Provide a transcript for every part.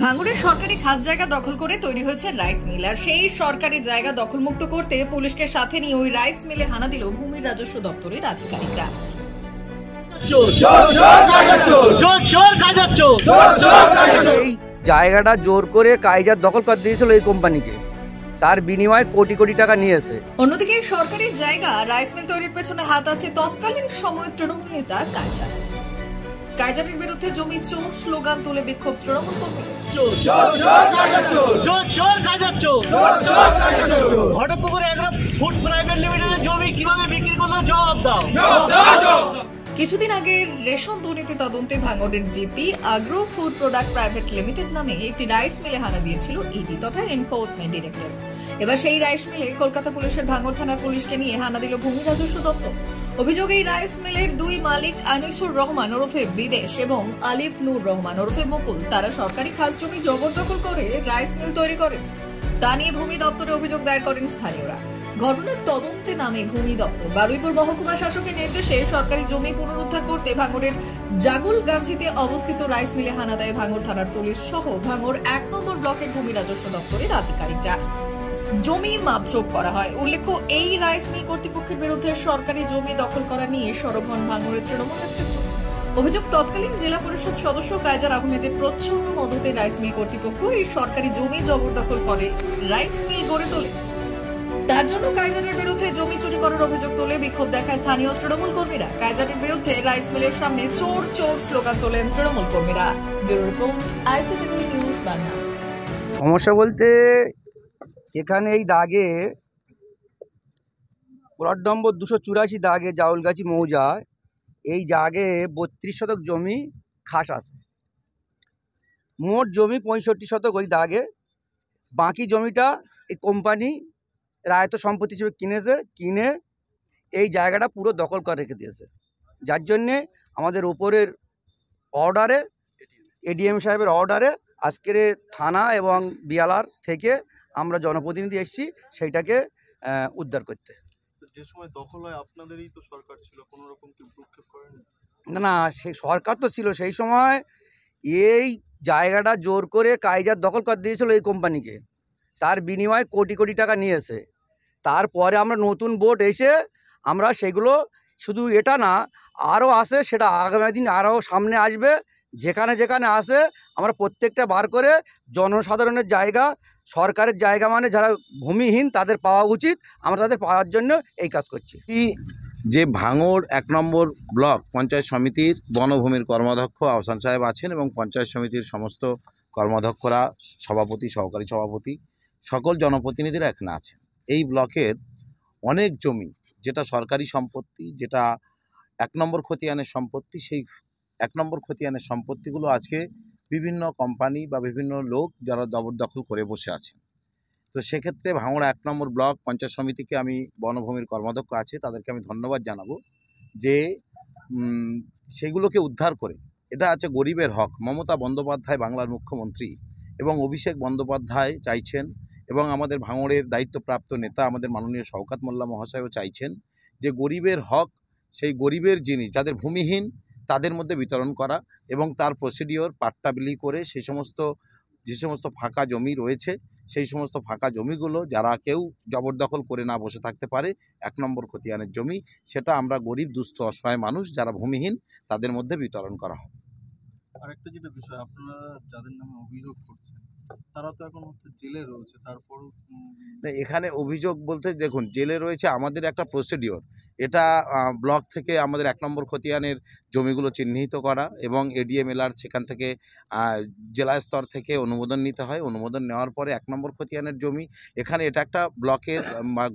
ভাঙড়ের সরকারি খাস জায়গা দখল করে তৈরি হয়েছে রাইস মিল। আর সেই সরকারি জায়গা দখলমুক্ত করতে পুলিশকে সাথে নিয়ে ওই রাইস মিলে হানা দিল ভূমি রাজস্ব দপ্তরের আধিকারিকরা। এই জায়গাটা জোর করে কাইজার দখল করে দিয়েছিল এই কোম্পানিকে, তার বিনিময়ে কোটি কোটি টাকা নিয়েছে। অন্যদিকে সরকারি জায়গা রাইস মিল তৈরির পেছনে হাত আছে তৎকালীন সময় তৃণমূল নেতা কাইজার। কাইজারের বিরুদ্ধে জমি চোর স্লোগান তুলে বিক্ষোভ তৃণমূল কর্মীদের। কিছুদিন আগে রেশন দুর্নীতি তদন্তে ভাঙড়ের GP agro food product private limited নামে একটি রাইস মিলে হানা দিয়েছিল ইডি তথা এনফোর্সমেন্ট ডিরেক্টর। এবার সেই রাইস মিলে কলকাতা পুলিশের ভাঙড় থানার পুলিশকে নিয়ে হানা দিল ভূমি রাজস্ব দপ্তর। অভিযোগ, এই রাইস মিলের দুই মালিক আনিসুর রহমান ওরফে বিদেশ এবং আলিফ নূর রহমান ওরফে মুকুল, তারা সরকারি খাস জমি জবরদখল করে রাইস মিল তৈরি করেন। তা নিয়ে ভূমি দপ্তরে অভিযোগ দায়ের করেন স্থানীয়রা। ঘটনার তদন্তে নামে ভূমি দপ্তর। বারুইপুর মহকুমা শাসকের নির্দেশে সরকারি জমি পুনরুদ্ধার করতে ভাঙড়ের জাগুলগাছিতে অবস্থিত রাইস মিলে হানা দেয় ভাঙড় থানার পুলিশ সহ ভাঙড় 1 নম্বর ব্লকের ভূমি রাজস্ব দপ্তরের আধিকারিকরা। জমি মাপজোক করা হয়। উল্লেখ্য, এই রাইস মিল কর্তৃপক্ষের বিরুদ্ধে সরকারি জমি দখল করা নিয়ে সরব হন ভাঙড়ের তৃণমূল নেতৃত্ব। অভিযোগ, তৎকালীন জেলা পরিষদ সদস্য কাইজার আহমেদের প্রচ্ছন্ন মদতে রাইস মিল কর্তৃপক্ষ এই সরকারি জমি জবরদখল করে রাইস মিল গড়ে তোলে। তার জন্য কাইজারের বিরুদ্ধে জমি চুরি করার অভিযোগ তুলে বিক্ষোভ দেখায় স্থানীয় তৃণমূল কর্মীরা। কাইজারের বিরুদ্ধে রাইস মিলের সামনে চোর চোর স্লোগান তোলেন তৃণমূল কর্মীরা। Bureau report, ICTV news Bangla. সমস্যা বলতে এখানে এই দাগে প্লট নম্বর 284 দাগে জাউলগাছি মৌজায় এই জাগে 32 শতক জমি খাস আছে। মোট জমি 65 শতক ওই দাগে। বাকি জমিটা এই কোম্পানি রায়ত সম্পত্তি হিসেবে কিনে এই জায়গাটা পুরো দখল করে রেখে দিয়েছে। যার জন্যে আমাদের উপরের অর্ডারে, এডিএম সাহেবের অর্ডারে আজকের থানা এবং বিয়ালার থেকে আমরা জনপ্রতিনিধি এসেছি সেইটাকে উদ্ধার করতে। যে সময় দখল হয় আপনাদেরই তো সরকার ছিল, কোনো রকম কি ভ্রুক্ষেপ করেন? না, সেই সরকার তো ছিল সেই সময়। এই জায়গাটা জোর করে কাইজার দখল করে দিয়েছিল এই কোম্পানিকে, তার বিনিময়ে কোটি কোটি টাকা নিয়েছে। তারপরে আমরা নতুন বোর্ড এসে আমরা সেগুলো, শুধু এটা না আরও আসে, সেটা আগামী দিন আরও সামনে আসবে। যেখানে যেখানে আসে আমরা প্রত্যেকটা বার করে জনসাধারণের জায়গা, সরকারের জায়গা মানে যারা ভূমিহীন তাদের পাওয়া উচিত, আমরা তাদের পাওয়ার জন্য এই কাজ করছি। যে ভাঙড় 1 নম্বর ব্লক পঞ্চায়েত সমিতির বনভূমির কর্মাধ্যক্ষ আহসান সাহেব আছেন এবং পঞ্চায়েত সমিতির সমস্ত কর্মাধ্যক্ষরা, সভাপতি, সহকারী সভাপতি, সকল জনপ্রতিনিধিরা এখানে আছেন। এই ব্লকের অনেক জমি যেটা সরকারি সম্পত্তি, যেটা 1 নম্বর খতিয়ানের সম্পত্তি, সেই 1 নম্বর খতিয়ানের সম্পত্তিগুলো আজকে বিভিন্ন কোম্পানি বা বিভিন্ন লোক যারা জবরদখল করে বসে আছেন। তো সেক্ষেত্রে ভাঙড় 1 নম্বর ব্লক পঞ্চায়েত সমিতিকে, আমি বনভূমির কর্মাধ্যক্ষ আছে তাদেরকে আমি ধন্যবাদ জানাবো যে সেগুলোকে উদ্ধার করে, এটা আছে গরিবের হক। মমতা বন্দ্যোপাধ্যায় বাংলার মুখ্যমন্ত্রী এবং অভিষেক বন্দ্যোপাধ্যায় চাইছেন, এবং আমাদের ভাঙড়ের দায়িত্বপ্রাপ্ত নেতা আমাদের মাননীয় শওকত মোল্লা মহাশয়ও চাইছেন যে গরিবের হক, সেই গরিবের জিনিস যাদের ভূমিহীন তাদের মধ্যে বিতরণ করা এবং তার প্রসিডিওর পাট্টা বিলি করে যে সমস্ত ফাঁকা জমি রয়েছে সেই সমস্ত ফাঁকা জমিগুলো যারা কেউ জবরদখল করে না বসে থাকতে পারে, 1 নম্বর খতিয়ানের জমি, সেটা আমরা গরিব দুস্থ অসহায় মানুষ যারা ভূমিহীন তাদের মধ্যে বিতরণ করা হবে। আরেকটা যেটা বিষয়, আপনারা যাদের নামে অভিযোগ করছেন তারা তো এখন জেলে রয়েছে, তারপরও এখানে অভিযোগ বলতে দেখুন, জেলে রয়েছে, আমাদের একটা প্রসিডিওর, এটা ব্লক থেকে আমাদের 1 নম্বর খতিয়ানের জমিগুলো চিহ্নিত করা এবং এডিএমএলআর সেখান থেকে জেলা স্তর থেকে অনুমোদন নিতে হয়। অনুমোদন নেওয়ার পরে 1 নম্বর খতিয়ানের জমি, এখানে এটা একটা ব্লকের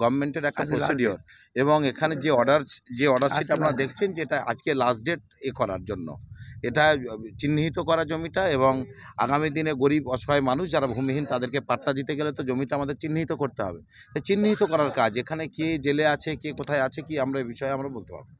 গভর্নমেন্টের একটা প্রসিডিওর, এবং এখানে যে অর্ডার শিট আপনারা দেখছেন যেটা আজকে লাস্ট ডেট করার জন্য, এটা চিহ্নিত করা জমিটা, এবং আগামী দিনে গরিব অসহায় মানুষ যারা ভূমিহীন তাদেরকে পাট্টা দিতে গেলে তো জমিটা আমাদের চিহ্নিত করতে হবে। চিহ্নিত করার কাজ, এখানে কে জেলে আছে, কে কোথায় আছে কি আমরা এই বিষয়ে আমরা বলতে পারবো।